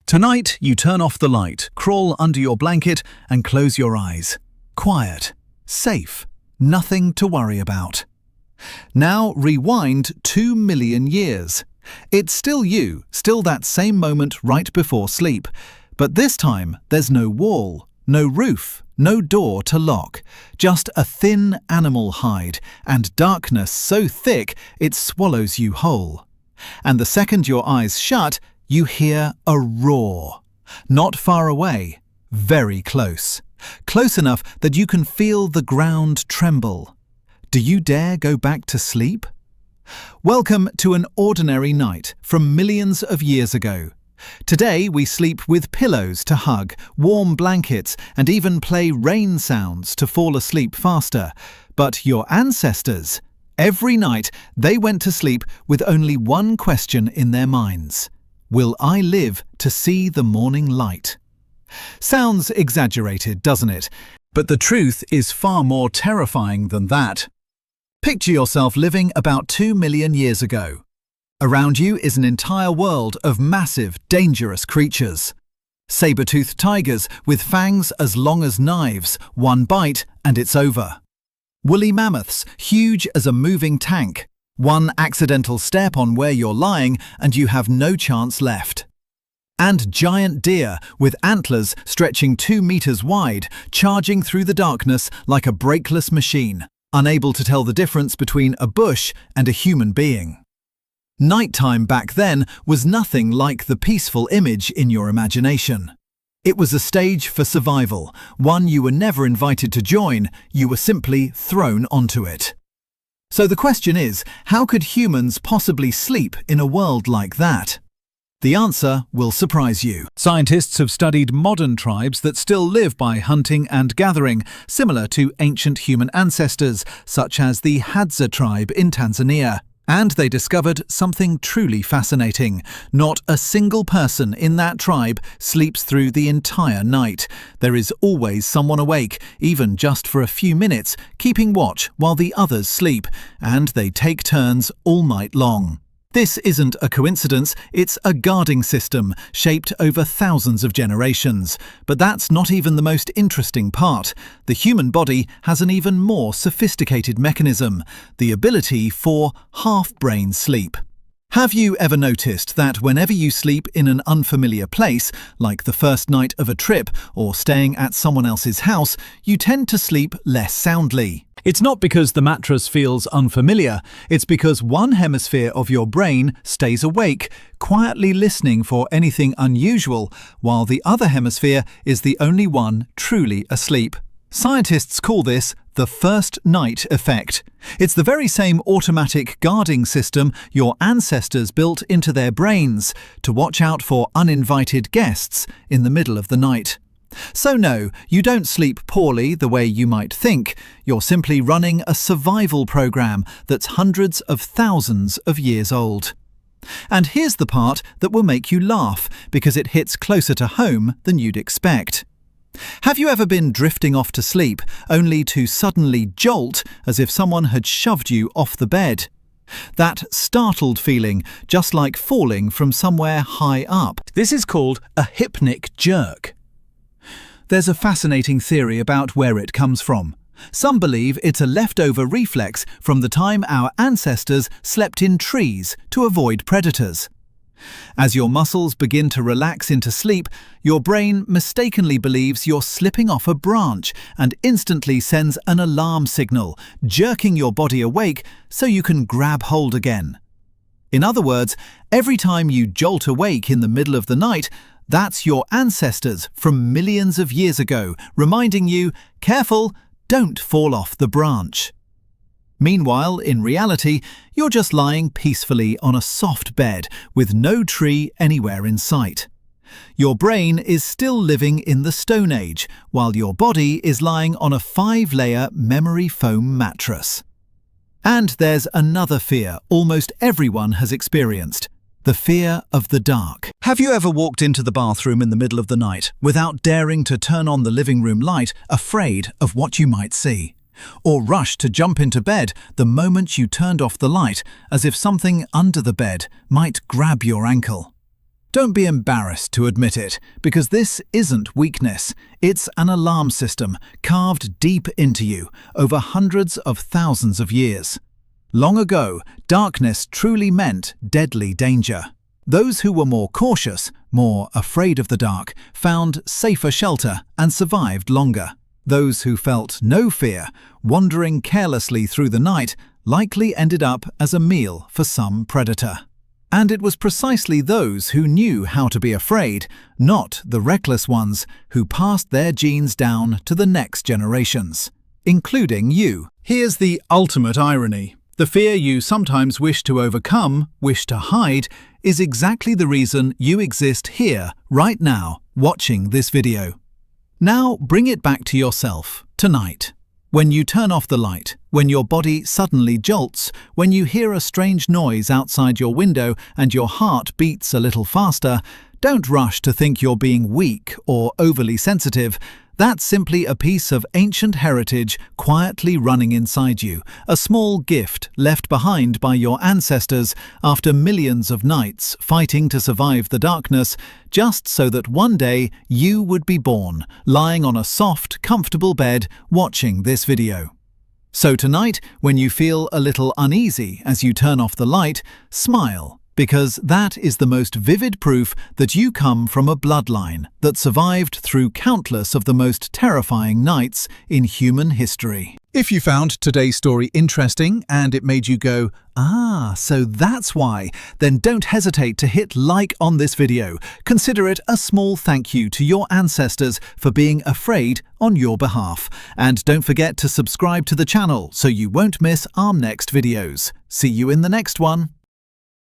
Tonight, you turn off the light, crawl under your blanket and close your eyes. Quiet, safe, nothing to worry about. Now rewind 2 million years. It's still you, still that same moment right before sleep. But this time, there's no wall, no roof, no door to lock. Just a thin animal hide and darkness so thick it swallows you whole. And the second your eyes shut, you hear a roar. Not far away, very close. Close enough that you can feel the ground tremble. Do you dare go back to sleep? Welcome to an ordinary night from millions of years ago. Today we sleep with pillows to hug, warm blankets, and even play rain sounds to fall asleep faster. But your ancestors, every night they went to sleep with only one question in their minds. Will I live to see the morning light? Sounds exaggerated, doesn't it? But the truth is far more terrifying than that. Picture yourself living about 2 million years ago. Around you is an entire world of massive, dangerous creatures. Saber-toothed tigers with fangs as long as knives, one bite and it's over. Woolly mammoths, huge as a moving tank. One accidental step on where you're lying and you have no chance left. And giant deer with antlers stretching 2 meters wide, charging through the darkness like a brakeless machine, unable to tell the difference between a bush and a human being. Nighttime back then was nothing like the peaceful image in your imagination. It was a stage for survival, one you were never invited to join, you were simply thrown onto it. So the question is, how could humans possibly sleep in a world like that? The answer will surprise you. Scientists have studied modern tribes that still live by hunting and gathering, similar to ancient human ancestors, such as the Hadza tribe in Tanzania. And they discovered something truly fascinating. Not a single person in that tribe sleeps through the entire night. There is always someone awake, even just for a few minutes, keeping watch while the others sleep, and they take turns all night long. This isn't a coincidence, it's a guarding system shaped over thousands of generations. But that's not even the most interesting part. The human body has an even more sophisticated mechanism, the ability for half-brain sleep. Have you ever noticed that whenever you sleep in an unfamiliar place, like the first night of a trip or staying at someone else's house, you tend to sleep less soundly? It's not because the mattress feels unfamiliar, it's because one hemisphere of your brain stays awake, quietly listening for anything unusual, while the other hemisphere is the only one truly asleep. Scientists call this the first night effect. It's the very same automatic guarding system your ancestors built into their brains to watch out for uninvited guests in the middle of the night. So no, you don't sleep poorly the way you might think. You're simply running a survival program that's hundreds of thousands of years old. And here's the part that will make you laugh, because it hits closer to home than you'd expect. Have you ever been drifting off to sleep, only to suddenly jolt as if someone had shoved you off the bed? That startled feeling, just like falling from somewhere high up. This is called a hypnic jerk. There's a fascinating theory about where it comes from. Some believe it's a leftover reflex from the time our ancestors slept in trees to avoid predators. As your muscles begin to relax into sleep, your brain mistakenly believes you're slipping off a branch and instantly sends an alarm signal, jerking your body awake so you can grab hold again. In other words, every time you jolt awake in the middle of the night, that's your ancestors from millions of years ago reminding you, careful, don't fall off the branch. Meanwhile, in reality, you're just lying peacefully on a soft bed with no tree anywhere in sight. Your brain is still living in the Stone Age, while your body is lying on a 5-layer memory foam mattress. And there's another fear almost everyone has experienced. The fear of the dark. Have you ever walked into the bathroom in the middle of the night without daring to turn on the living room light, afraid of what you might see? Or rushed to jump into bed the moment you turned off the light, as if something under the bed might grab your ankle? Don't be embarrassed to admit it, because this isn't weakness. It's an alarm system carved deep into you over hundreds of thousands of years. Long ago, darkness truly meant deadly danger. Those who were more cautious, more afraid of the dark, found safer shelter and survived longer. Those who felt no fear, wandering carelessly through the night, likely ended up as a meal for some predator. And it was precisely those who knew how to be afraid, not the reckless ones, who passed their genes down to the next generations, including you. Here's the ultimate irony. The fear you sometimes wish to overcome, wish to hide, is exactly the reason you exist here, right now, watching this video. Now bring it back to yourself, tonight. When you turn off the light, when your body suddenly jolts, when you hear a strange noise outside your window and your heart beats a little faster, don't rush to think you're being weak or overly sensitive. That's simply a piece of ancient heritage quietly running inside you, a small gift left behind by your ancestors after millions of nights fighting to survive the darkness, just so that one day you would be born, lying on a soft, comfortable bed watching this video. So tonight, when you feel a little uneasy as you turn off the light, smile. Because that is the most vivid proof that you come from a bloodline that survived through countless of the most terrifying nights in human history. If you found today's story interesting and it made you go, so that's why, then don't hesitate to hit like on this video. Consider it a small thank you to your ancestors for being afraid on your behalf. And don't forget to subscribe to the channel so you won't miss our next videos. See you in the next one.